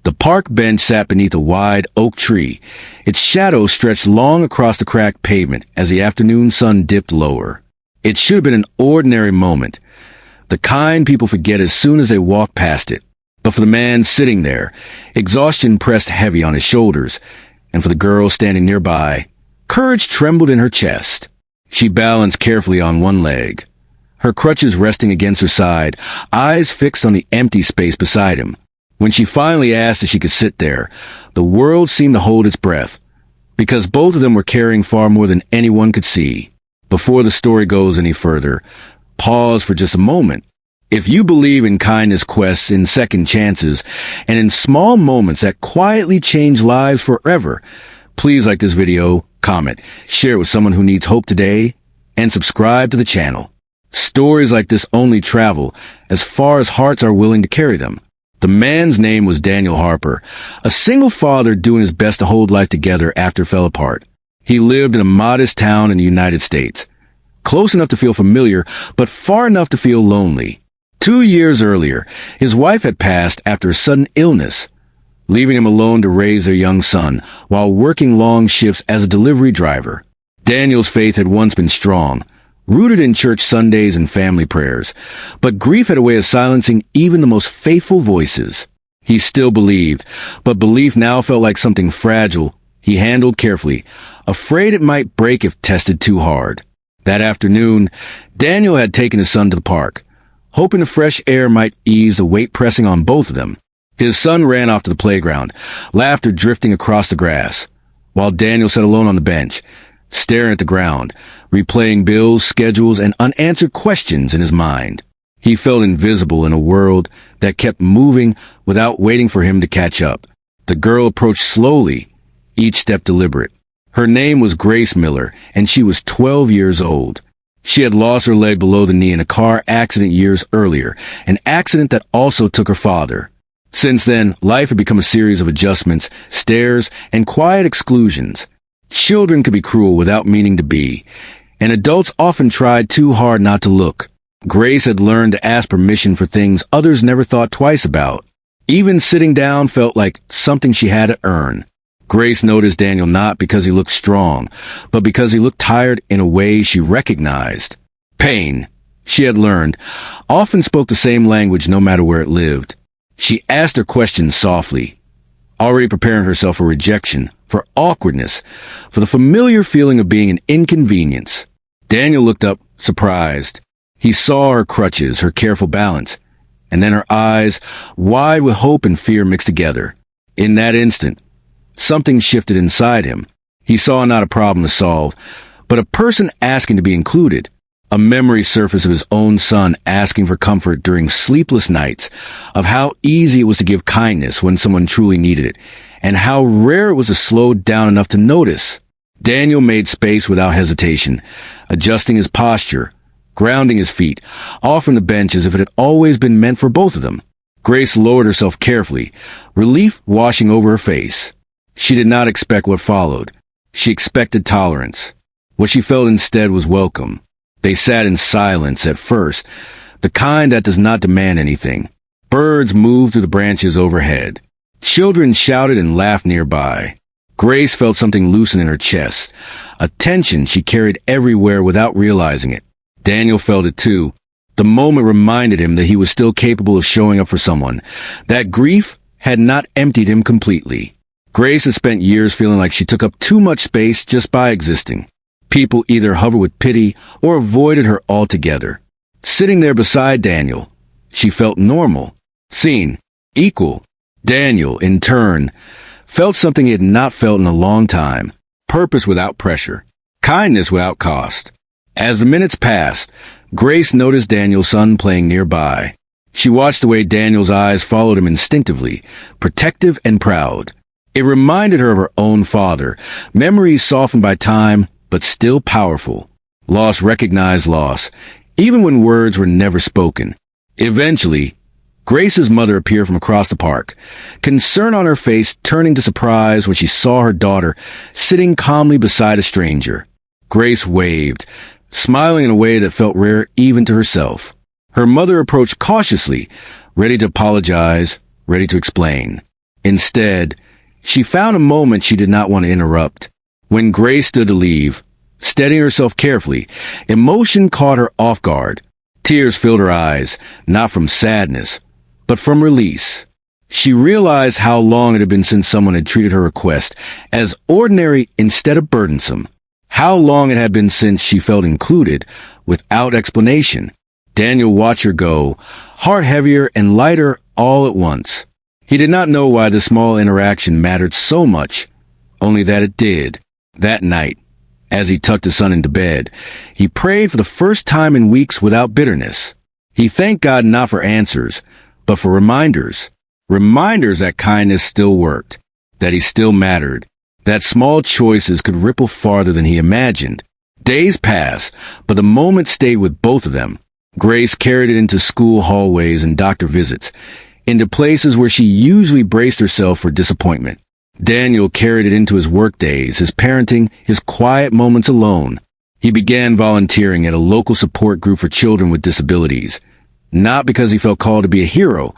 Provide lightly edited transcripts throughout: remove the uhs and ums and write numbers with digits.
The park bench sat beneath a wide oak tree. Its shadow stretched long across the cracked pavement as the afternoon sun dipped lower. It should have been an ordinary moment, the kind people forget as soon as they walk past it. But for the man sitting there, exhaustion pressed heavy on his shoulders, and for the girl standing nearby, courage trembled in her chest. She balanced carefully on one leg, her crutches resting against her side, eyes fixed on the empty space beside him. When she finally asked if she could sit there, the world seemed to hold its breath, because both of them were carrying far more than anyone could see. Before the story goes any further, pause for just a moment. If you believe in kindness quests, in second chances, and in small moments that quietly change lives forever, please like this video, comment, share it with someone who needs hope today, and subscribe to the channel. Stories like this only travel as far as hearts are willing to carry them. The man's name was Daniel Harper, a single father doing his best to hold life together after it fell apart. He lived in a modest town in the United States, close enough to feel familiar, but far enough to feel lonely. 2 years earlier, his wife had passed after a sudden illness, leaving him alone to raise their young son while working long shifts as a delivery driver. Daniel's faith had once been strong, rooted in church Sundays and family prayers, but grief had a way of silencing even the most faithful voices. He still believed, but belief now felt like something fragile he handled carefully, afraid it might break if tested too hard. That afternoon, Daniel had taken his son to the park, hoping the fresh air might ease the weight pressing on both of them. His son ran off to the playground, laughter drifting across the grass, while Daniel sat alone on the bench, staring at the ground, replaying bills, schedules, and unanswered questions in his mind. He felt invisible in a world that kept moving without waiting for him to catch up. The girl approached slowly, each step deliberate. Her name was Grace Miller, and she was 12 years old. She had lost her leg below the knee in a car accident years earlier, an accident that also took her father. Since then, life had become a series of adjustments, stares, and quiet exclusions. Children could be cruel without meaning to be, and adults often tried too hard not to look. Grace had learned to ask permission for things others never thought twice about. Even sitting down felt like something she had to earn. Grace noticed Daniel not because he looked strong, but because he looked tired in a way she recognized. Pain, she had learned, often spoke the same language no matter where it lived. She asked her questions softly, already preparing herself for rejection, for awkwardness, for the familiar feeling of being an inconvenience. Daniel looked up, surprised. He saw her crutches, her careful balance, and then her eyes, wide with hope and fear mixed together. In that instant, something shifted inside him. He saw not a problem to solve, but a person asking to be included. A memory surfaced of his own son asking for comfort during sleepless nights, of how easy it was to give kindness when someone truly needed it, and how rare it was to slow down enough to notice. Daniel made space without hesitation, adjusting his posture, grounding his feet, offering the bench as if it had always been meant for both of them. Grace lowered herself carefully, relief washing over her face. She did not expect what followed. She expected tolerance. What she felt instead was welcome. They sat in silence at first, the kind that does not demand anything. Birds moved through the branches overhead. Children shouted and laughed nearby. Grace felt something loosen in her chest, a tension she carried everywhere without realizing it. Daniel felt it too. The moment reminded him that he was still capable of showing up for someone, that grief had not emptied him completely. Grace had spent years feeling like she took up too much space just by existing. People either hovered with pity or avoided her altogether. Sitting there beside Daniel, she felt normal, seen, equal. Daniel, in turn, felt something he had not felt in a long time. Purpose without pressure. Kindness without cost. As the minutes passed, Grace noticed Daniel's son playing nearby. She watched the way Daniel's eyes followed him instinctively, protective and proud. It reminded her of her own father, memories softened by time, but still powerful. Loss recognized loss, even when words were never spoken. Eventually, Grace's mother appeared from across the park, concern on her face turning to surprise when she saw her daughter sitting calmly beside a stranger. Grace waved, smiling in a way that felt rare even to herself. Her mother approached cautiously, ready to apologize, ready to explain. Instead, she found a moment she did not want to interrupt. When Grace stood to leave, steadying herself carefully, emotion caught her off guard. Tears filled her eyes, not from sadness, but from release. She realized how long it had been since someone had treated her request as ordinary instead of burdensome. How long it had been since she felt included without explanation. Daniel watched her go, heart heavier and lighter all at once. He did not know why the small interaction mattered so much, only that it did. That night, as he tucked his son into bed, he prayed for the first time in weeks without bitterness. He thanked God not for answers, but for reminders. Reminders that kindness still worked, that he still mattered, that small choices could ripple farther than he imagined. Days passed, but the moment stayed with both of them. Grace carried it into school hallways and doctor visits, into places where she usually braced herself for disappointment. Daniel carried it into his work days, his parenting, his quiet moments alone. He began volunteering at a local support group for children with disabilities, not because he felt called to be a hero,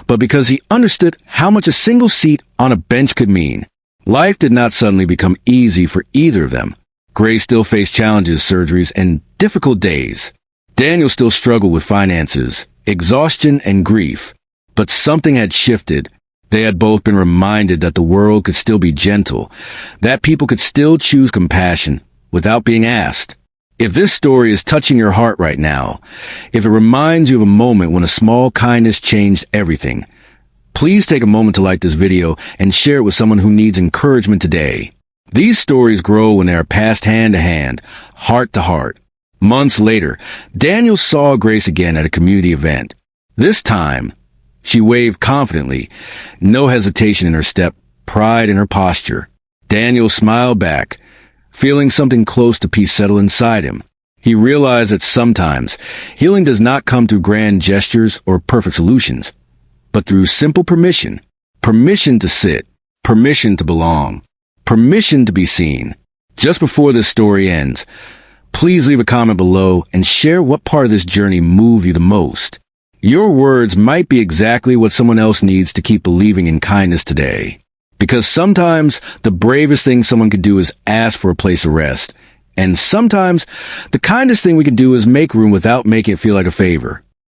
but because he understood how much a single seat on a bench could mean. Life did not suddenly become easy for either of them. Grace still faced challenges, surgeries, and difficult days. Daniel still struggled with finances, exhaustion, and grief. But something had shifted. They had both been reminded that the world could still be gentle, that people could still choose compassion without being asked. If this story is touching your heart right now, if it reminds you of a moment when a small kindness changed everything, please take a moment to like this video and share it with someone who needs encouragement today. These stories grow when they are passed hand to hand, heart to heart. Months later, Daniel saw Grace again at a community event. This time, she waved confidently, no hesitation in her step, pride in her posture. Daniel smiled back, feeling something close to peace settle inside him. He realized that sometimes healing does not come through grand gestures or perfect solutions, but through simple permission. Permission to sit, permission to belong, permission to be seen. Just before this story ends, please leave a comment below and share what part of this journey moved you the most. Your words might be exactly what someone else needs to keep believing in kindness today. Because sometimes the bravest thing someone could do is ask for a place of rest. And sometimes the kindest thing we can do is make room without making it feel like a favor.